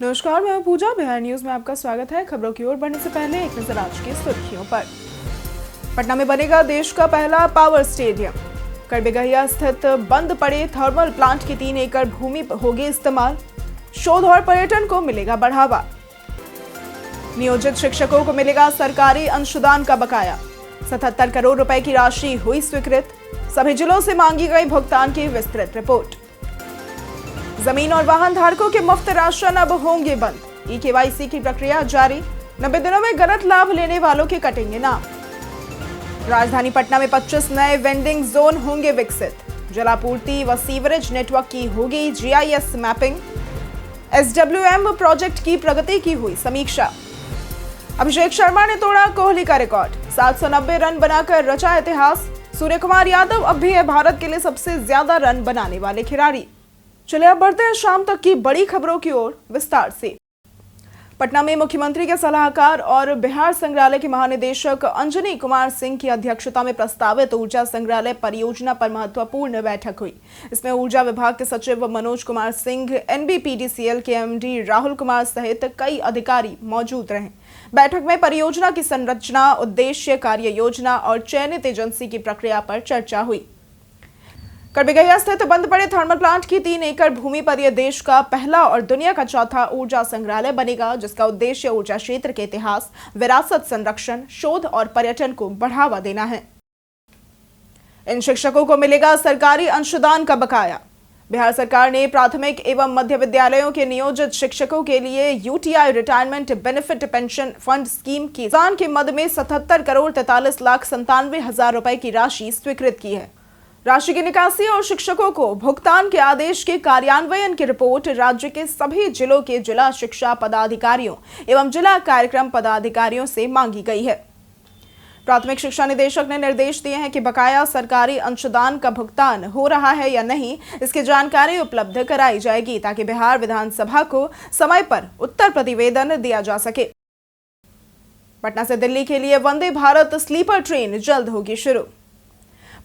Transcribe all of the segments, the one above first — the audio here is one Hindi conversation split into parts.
नमस्कार, मैं हूं पूजा। बिहार न्यूज में आपका स्वागत है। खबरों की ओर बढ़ने से पहले एक नजर आज की सुर्खियों पर। पटना में बनेगा देश का पहला पावर स्टेडियम। करबेगहिया स्थित बंद पड़े थर्मल प्लांट की 3 एकड़ भूमि होगी इस्तेमाल। शोध और पर्यटन को मिलेगा बढ़ावा। नियोजित शिक्षकों को मिलेगा सरकारी अंशदान का बकाया। 77 करोड़ रुपए की राशि हुई स्वीकृत। सभी जिलों से मांगी गई भुगतान की विस्तृत रिपोर्ट। जमीन और वाहन धारकों के मुफ्त राशन अब होंगे बंद। ई-केवाईसी की प्रक्रिया जारी। 90 दिनों में गलत लाभ लेने वालों के कटेंगे नाम। राजधानी पटना में 25 नए वेंडिंग जोन होंगे विकसित। जलापूर्ति व सीवरेज नेटवर्क की होगी जीआईएस मैपिंग। एसडब्ल्यूएम प्रोजेक्ट की प्रगति की हुई समीक्षा। अभिषेक शर्मा ने तोड़ा कोहली का रिकॉर्ड। 790 रन बनाकर रचा इतिहास। सूर्य कुमार यादव अब भी है भारत के लिए सबसे ज्यादा रन बनाने वाले खिलाड़ी। चलिए अब बढ़ते हैं शाम तक की बड़ी खबरों की ओर विस्तार से। पटना में मुख्यमंत्री के सलाहकार और बिहार संग्रहालय के महानिदेशक अंजनी कुमार सिंह की अध्यक्षता में प्रस्तावित ऊर्जा संग्रहालय परियोजना पर महत्वपूर्ण बैठक हुई। इसमें ऊर्जा विभाग के सचिव मनोज कुमार सिंह, एनबीपीडीसीएल के एमडी राहुल कुमार सहित कई अधिकारी मौजूद रहे। बैठक में परियोजना की संरचना, उद्देश्य, कार्य योजना और चयनित एजेंसी की प्रक्रिया पर चर्चा हुई। करबेगहिया स्थित बंद पड़े थर्मल प्लांट की 3 एकड़ भूमि पर यह देश का पहला और दुनिया का चौथा ऊर्जा संग्रहालय बनेगा, जिसका उद्देश्य ऊर्जा क्षेत्र के इतिहास, विरासत संरक्षण, शोध और पर्यटन को बढ़ावा देना है। इन शिक्षकों को मिलेगा सरकारी अंशदान का बकाया। बिहार सरकार ने प्राथमिक एवं मध्य विद्यालयों के नियोजित शिक्षकों के लिए UTI retirement benefit pension fund scheme की किसान के मद में 77 करोड़ 43 लाख 97 हजार रुपए की राशि स्वीकृत की है। राशि की निकासी और शिक्षकों को भुगतान के आदेश के कार्यान्वयन की रिपोर्ट राज्य के सभी जिलों के जिला शिक्षा पदाधिकारियों एवं जिला कार्यक्रम पदाधिकारियों से मांगी गई है। प्राथमिक शिक्षा निदेशक ने निर्देश दिए हैं कि बकाया सरकारी अंशदान का भुगतान हो रहा है या नहीं, इसकी जानकारी उपलब्ध कराई जाएगी ताकि बिहार विधानसभा को समय पर उत्तर प्रतिवेदन दिया जा सके। पटना से दिल्ली के लिए वंदे भारत स्लीपर ट्रेन जल्द होगी शुरू।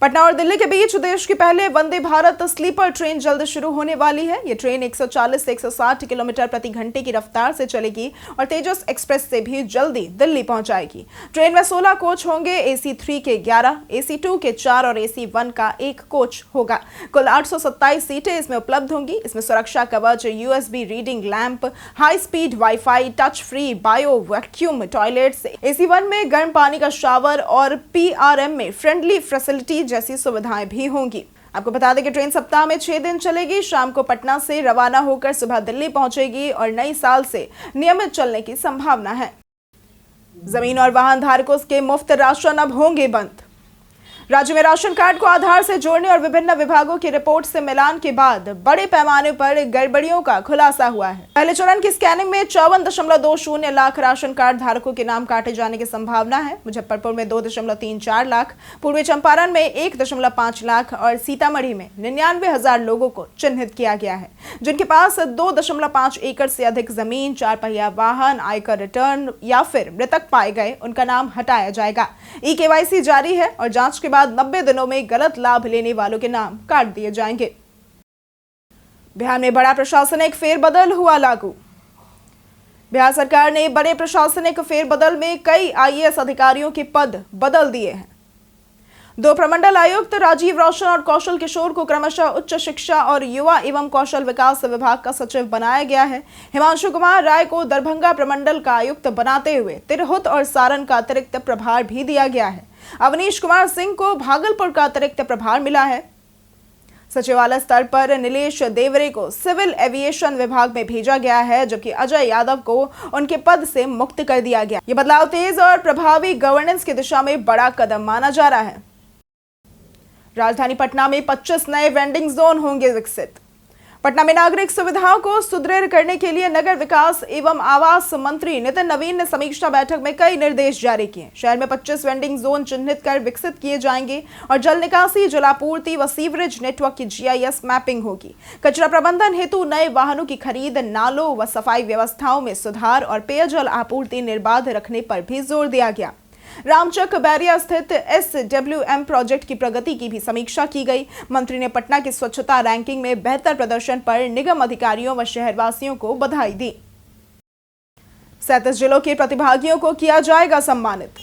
पटना और दिल्ली के बीच देश की पहले वंदे भारत स्लीपर ट्रेन जल्द शुरू होने वाली है। ये ट्रेन 140 से 160 किलोमीटर प्रति घंटे की रफ्तार से चलेगी और तेजस एक्सप्रेस से भी जल्दी दिल्ली पहुंचाएगी। ट्रेन में 16 कोच होंगे। AC3 के 11, AC2 के 4 और AC1 का 1 कोच होगा। कुल 827 सीटें इसमें उपलब्ध होंगी। इसमें सुरक्षा कवच, USB reading lamp, high speed wifi, touch free bio vacuum toilets, AC1 में गर्म पानी का शावर और PRM में फ्रेंडली फैसिलिटी जैसी सुविधाएं भी होंगी। आपको बता दें कि ट्रेन सप्ताह में 6 दिन चलेगी। शाम को पटना से रवाना होकर सुबह दिल्ली पहुंचेगी और नई साल से नियमित चलने की संभावना है। जमीन और वाहन धारकों के मुफ्त राशन अब होंगे बंद। राज्य में राशन कार्ड को आधार से जोड़ने और विभिन्न विभागों की रिपोर्ट से मिलान के बाद बड़े पैमाने पर गड़बड़ियों का खुलासा हुआ है। पहले चरण की स्कैनिंग में 54.20 लाख राशन कार्ड धारकों के नाम काटे जाने की संभावना है। मुजफ्फरपुर में 2.34 लाख, पूर्वी चंपारण में 1.5 लाख और सीतामढ़ी में 99,000 लोगों को चिन्हित किया गया है, जिनके पास 2.5 एकड़ से अधिक जमीन, 4 पहिया वाहन, आयकर रिटर्न या फिर मृतक पाए गए, उनका नाम हटाया जाएगा। ई-केवाईसी जारी है और जांच के बाद 90 दिनों में गलत लाभ लेने वालों के नाम काट दिए जाएंगे। बिहार में बड़ा प्रशासनिक फेरबदल हुआ लागू। बिहार सरकार ने बड़े प्रशासनिक फेरबदल में कई आईएएस अधिकारियों के पद बदल दिए हैं। 2 प्रमंडल आयुक्त राजीव रोशन और कौशल किशोर को क्रमशः उच्च शिक्षा और युवा एवं कौशल विकास विभाग का सचिव बनाया गया है। हिमांशु कुमार राय को दरभंगा प्रमंडल का आयुक्त बनाते हुए तिरहुत और सारण का अतिरिक्त प्रभार भी दिया गया है। अवनीश कुमार सिंह को भागलपुर का अतिरिक्त प्रभार मिला है। सचिवालय स्तर पर नीलेश देवरे को सिविल एविएशन विभाग में भेजा गया है, जबकि अजय यादव को उनके पद से मुक्त कर दिया गया। ये बदलाव तेज और प्रभावी गवर्नेंस की दिशा में बड़ा कदम माना जा रहा है। राजधानी पटना में 25 नए वेंडिंग जोन होंगे विकसित। पटना में नागरिक सुविधाओं को सुदृढ़ करने के लिए नगर विकास एवं आवास मंत्री नितिन नवीन ने समीक्षा बैठक में कई निर्देश जारी किए। शहर में 25 वेंडिंग जोन चिन्हित कर विकसित किए जाएंगे और जल निकासी, जलापूर्ति व सीवरेज नेटवर्क की जीआईएस मैपिंग होगी। कचरा प्रबंधन हेतु नए वाहनों की खरीद, नालों व सफाई व्यवस्थाओं में सुधार और पेयजल आपूर्ति निर्बाध रखने पर भी जोर दिया गया। रामचक बैरिया स्थित एसडब्ल्यूएम प्रोजेक्ट की प्रगति की भी समीक्षा की गई। मंत्री ने पटना की स्वच्छता रैंकिंग में बेहतर प्रदर्शन पर निगम अधिकारियों व शहरवासियों को बधाई दी। 37 जिलों के प्रतिभागियों को किया जाएगा सम्मानित।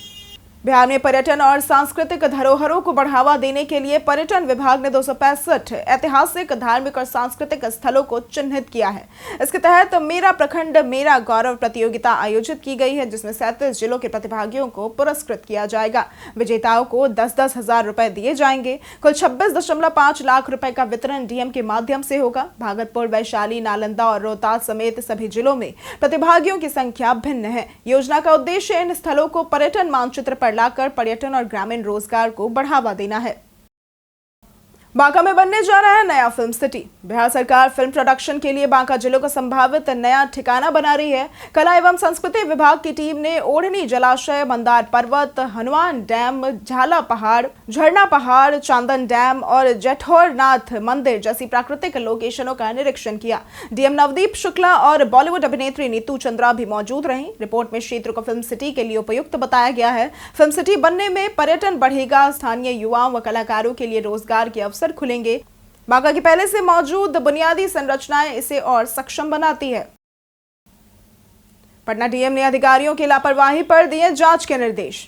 बिहार में पर्यटन और सांस्कृतिक धरोहरों को बढ़ावा देने के लिए पर्यटन विभाग ने 265 ऐतिहासिक, धार्मिक और सांस्कृतिक स्थलों को चिन्हित किया है। इसके तहत मेरा प्रखंड मेरा गौरव प्रतियोगिता आयोजित की गई है, जिसमें 37 जिलों के प्रतिभागियों को पुरस्कृत किया जाएगा। विजेताओं को 10-10 हजार रुपए दिए जाएंगे। कुल 26.5 लाख रुपए का वितरण डीएम के माध्यम से होगा। भागलपुर, वैशाली, नालंदा और रोहतास समेत सभी जिलों में प्रतिभागियों की संख्या भिन्न है। योजना का उद्देश्य इन स्थलों को पर्यटन मानचित्र पर लाकर पर्यटन और ग्रामीण रोजगार को बढ़ावा देना है। बांका में बनने जा रहा है नया फिल्म सिटी। बिहार सरकार फिल्म प्रोडक्शन के लिए बांका जिले को संभावित नया ठिकाना बना रही है। कला एवं संस्कृति विभाग की टीम ने ओढ़नी जलाशय, मंदार पर्वत, हनुमान डैम, झाला पहाड़, झरना पहाड़, चांदन डैम और जेठौरनाथ मंदिर जैसी प्राकृतिक लोकेशनों का निरीक्षण किया। डीएम नवदीप शुक्ला और बॉलीवुड अभिनेत्री नीतू चंद्रा भी मौजूद रही। रिपोर्ट में क्षेत्र को फिल्म सिटी के लिए उपयुक्त बताया गया है। फिल्म सिटी बनने में पर्यटन बढ़ेगा, स्थानीय युवाओं व कलाकारों के लिए रोजगार के अवसर खुलेंगे। बांका की पहले से मौजूद बुनियादी संरचनाएं इसे और सक्षम बनाती है। पटना डीएम ने अधिकारियों की लापरवाही पर दिए जांच के निर्देश।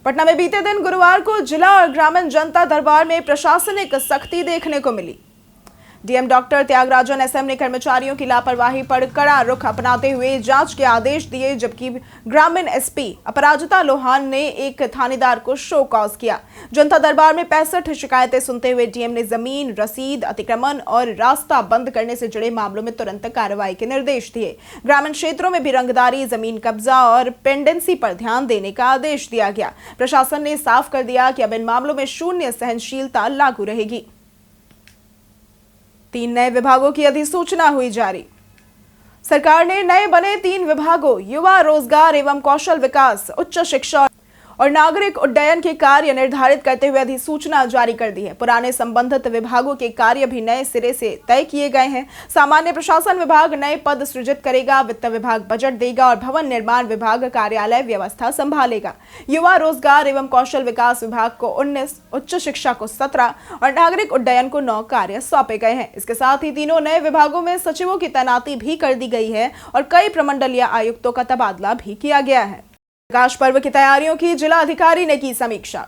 पटना में बीते दिन गुरुवार को जिला और ग्रामीण जनता दरबार में प्रशासनिक सख्ती देखने को मिली। डीएम डॉक्टर त्यागराजन एसएम ने कर्मचारियों की लापरवाही पर कड़ा रुख अपनाते हुए जांच के आदेश दिए, जबकि ग्रामीण एसपी अपराजिता लोहान ने एक थानेदार को शो कॉज किया। जनता दरबार में 65 शिकायतें सुनते हुए डीएम ने जमीन, रसीद, अतिक्रमण और रास्ता बंद करने से जुड़े मामलों में तुरंत कार्रवाई के निर्देश दिए। ग्रामीण क्षेत्रों में भी रंगदारी, जमीन कब्जा और पेंडेंसी पर ध्यान देने का आदेश दिया गया। प्रशासन ने साफ कर दिया कि अब इन मामलों में शून्य सहनशीलता लागू रहेगी। 3 नए विभागों की अधिसूचना हुई जारी। सरकार ने नए बने 3 विभागों युवा रोजगार एवं कौशल विकास, उच्च शिक्षा और नागरिक उड्डयन के कार्य निर्धारित करते हुए अधिसूचना जारी कर दी है। पुराने संबंधित विभागों के कार्य भी नए सिरे से तय किए गए हैं। सामान्य प्रशासन विभाग नए पद सृजित करेगा, वित्त विभाग बजट देगा और भवन निर्माण विभाग कार्यालय व्यवस्था संभालेगा। युवा रोजगार एवं कौशल विकास विभाग को 19, उच्च शिक्षा को 17 और नागरिक उड्डयन को 9 कार्य सौंपे गए हैं। इसके साथ ही तीनों नए विभागों में सचिवों की तैनाती भी कर दी गई है और कई प्रमंडलीय आयुक्तों का तबादला भी किया गया है। प्रकाश पर्व की तैयारियों की जिला अधिकारी ने की समीक्षा।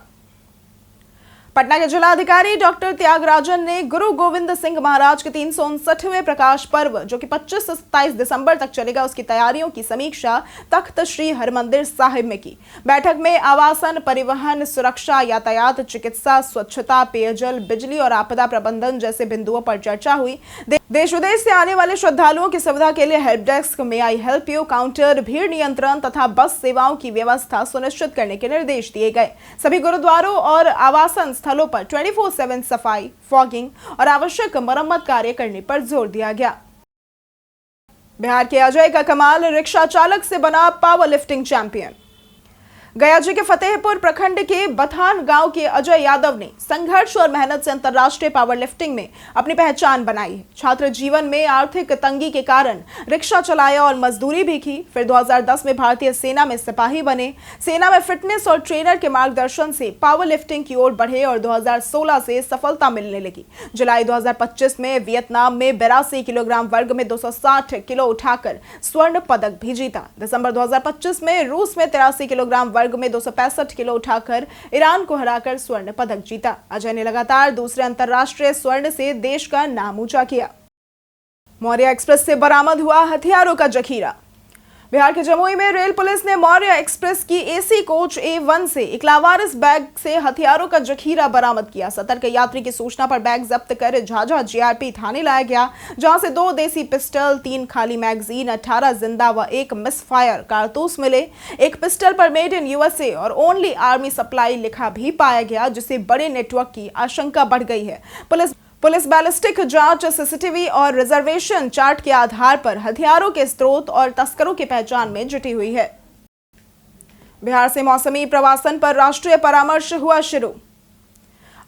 पटना के जिलाधिकारी डॉक्टर त्यागराजन ने गुरु गोविंद सिंह महाराज के 359वें प्रकाश पर्व, जो कि 25 से 27 दिसंबर तक चलेगा, उसकी तैयारियों की समीक्षा तख्त श्री हरमंदिर साहिब में की। बैठक में आवासन, परिवहन, सुरक्षा, यातायात, चिकित्सा, स्वच्छता, पेयजल, बिजली और आपदा प्रबंधन जैसे बिंदुओं पर चर्चा हुई। देश विदेश से आने वाले श्रद्धालुओं की सुविधा के लिए help desk, may I help you counter, भीड़ नियंत्रण तथा बस सेवाओं की व्यवस्था सुनिश्चित करने के निर्देश दिए गए। सभी गुरुद्वारों और आवासन स्थलों पर 24/7 सफाई, फॉगिंग और आवश्यक मरम्मत कार्य करने पर जोर दिया गया। बिहार के अजय का कमाल, रिक्शा चालक से बना पावर लिफ्टिंग चैंपियन। गया जी के फतेहपुर प्रखंड के बथान गांव के अजय यादव ने संघर्ष और मेहनत से अंतर्राष्ट्रीय पावर लिफ्टिंग में अपनी पहचान बनाई है। छात्र जीवन में आर्थिक तंगी के कारण रिक्शा चलाया और मजदूरी भी की। फिर 2010 में भारतीय सेना में सिपाही बने। सेना में फिटनेस और ट्रेनर के मार्गदर्शन से पावर लिफ्टिंग की ओर बढ़े और 2016 से सफलता मिलने लगी। जुलाई 2025 में वियतनाम में 82 किलोग्राम वर्ग में 260 किलो उठाकर स्वर्ण पदक भी जीता। दिसंबर 2025 में रूस में 83 किलोग्राम वर्ग में 265 किलो उठाकर ईरान को हराकर स्वर्ण पदक जीता। अजय ने लगातार दूसरे अंतरराष्ट्रीय स्वर्ण से देश का नाम ऊंचा किया। मौर्य एक्सप्रेस से बरामद हुआ हथियारों का जखीरा। बिहार के जमुई में रेल पुलिस ने मौर्य एक्सप्रेस की एसी कोच A1 से एक लावारिस बैग से हथियारों का जखीरा बरामद किया। सतर्क यात्री की सूचना पर बैग जब्त कर झाझा जीआरपी थाने लाया गया, जहां से 2 देसी पिस्टल, 3 खाली मैगजीन, 18 जिंदा व 1 मिसफायर कारतूस मिले। एक पिस्टल पर मेड इन यूएसए और ओनली आर्मी सप्लाई लिखा भी पाया गया, जिससे बड़े नेटवर्क की आशंका बढ़ गई है। पुलिस बैलिस्टिक जांच, सीसीटीवी और रिजर्वेशन चार्ट के आधार पर हथियारों के स्रोत और तस्करों की पहचान में जुटी हुई है। बिहार से मौसमी प्रवासन पर राष्ट्रीय परामर्श हुआ शुरू।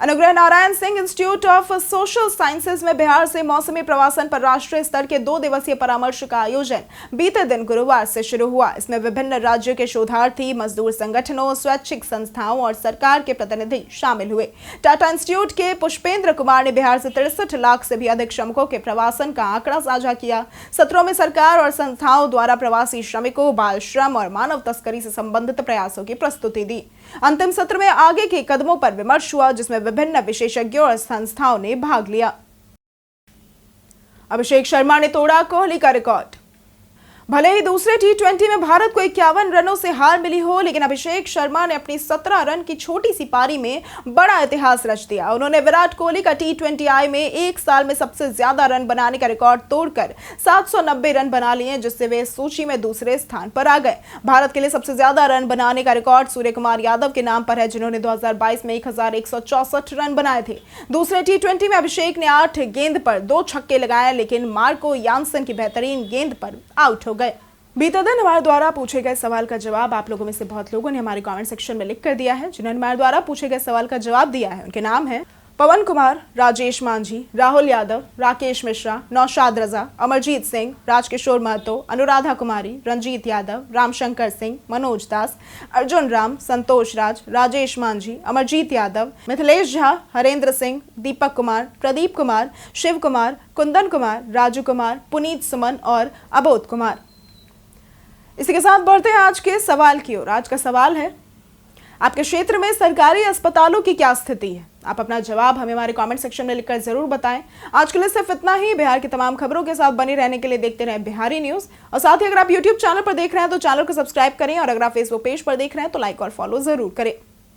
Anugrah Narayan Singh institute of social sciences में बिहार से मौसमी प्रवासन पर राष्ट्रीय स्तर के 2 दिवसीय परामर्श का आयोजन बीते दिन गुरुवार से शुरू हुआ। इसमें विभिन्न राज्यों के शोधार्थी, मजदूर संगठनों, स्वैच्छिक संस्थाओं और सरकार के प्रतिनिधि शामिल हुए। टाटा इंस्टीट्यूट के पुष्पेंद्र कुमार ने बिहार से 63 लाख से भी अधिक श्रमिकों के प्रवासन का आंकड़ा साझा किया। सत्रों में सरकार और संस्थाओं द्वारा प्रवासी श्रमिकों, बाल श्रम और मानव तस्करी से संबंधित प्रयासों की प्रस्तुति दी। अंतिम सत्र में आगे के कदमों पर विमर्श हुआ, जिसमें विभिन्न विशेषज्ञों और संस्थाओं ने भाग लिया। अभिषेक शर्मा ने तोड़ा कोहली का रिकॉर्ड। भले ही दूसरे टी20 में भारत को 51 रनों से हार मिली हो, लेकिन अभिषेक शर्मा ने अपनी 17 रन की छोटी सी पारी में बड़ा इतिहास रच दिया। उन्होंने विराट कोहली का टी20 में एक साल में सबसे ज्यादा रन बनाने का रिकॉर्ड तोड़कर 790 रन बना लिए, जिससे वे सूची में दूसरे स्थान पर आ गए। भारत के लिए सबसे ज्यादा रन बनाने का रिकॉर्ड सूर्य कुमार यादव के नाम पर है, जिन्होंने 2022 में 1164 रन बनाए थे। दूसरे टी20 में अभिषेक ने 8 गेंद पर 2 छक्के लगाए, लेकिन मार्को यानसन की बेहतरीन गेंद पर आउट हो गए। बीते दिन हमारे द्वारा पूछे गए सवाल का जवाब आप लोगों में से बहुत लोगों ने हमारे कमेंट सेक्शन में लिख कर दिया है। जिन्होंने हमारे द्वारा पूछे गए सवाल का जवाब दिया है उनके नाम है पवन कुमार, राजेश मांझी, राहुल यादव, राकेश मिश्रा, नौशाद रजा, अमरजीत सिंह, राजकिशोर महतो, अनुराधा कुमारी, रंजीत यादव, रामशंकर सिंह, मनोज दास, अर्जुन राम, संतोष राज, राजेश मांझी, अमरजीत यादव, मिथिलेश झा, हरेंद्र सिंह, दीपक कुमार, प्रदीप कुमार, शिव कुमार, कुंदन कुमार, राजू कुमार, पुनीत सुमन और अबोध कुमार। इसी के साथ बढ़ते हैं आज के सवाल की ओर। आज का सवाल है, आपके क्षेत्र में सरकारी अस्पतालों की क्या स्थिति है? आप अपना जवाब हमें हमारे कमेंट सेक्शन में लिखकर जरूर बताएं। आज के लिए सिर्फ इतना ही। बिहार की तमाम खबरों के साथ बने रहने के लिए देखते रहें बिहारी न्यूज। और साथ ही अगर आप यूट्यूब चैनल पर देख रहे हैं तो चैनल को सब्सक्राइब करें, और अगर आप फेसबुक पेज पर देख रहे हैं तो लाइक और फॉलो जरूर करें।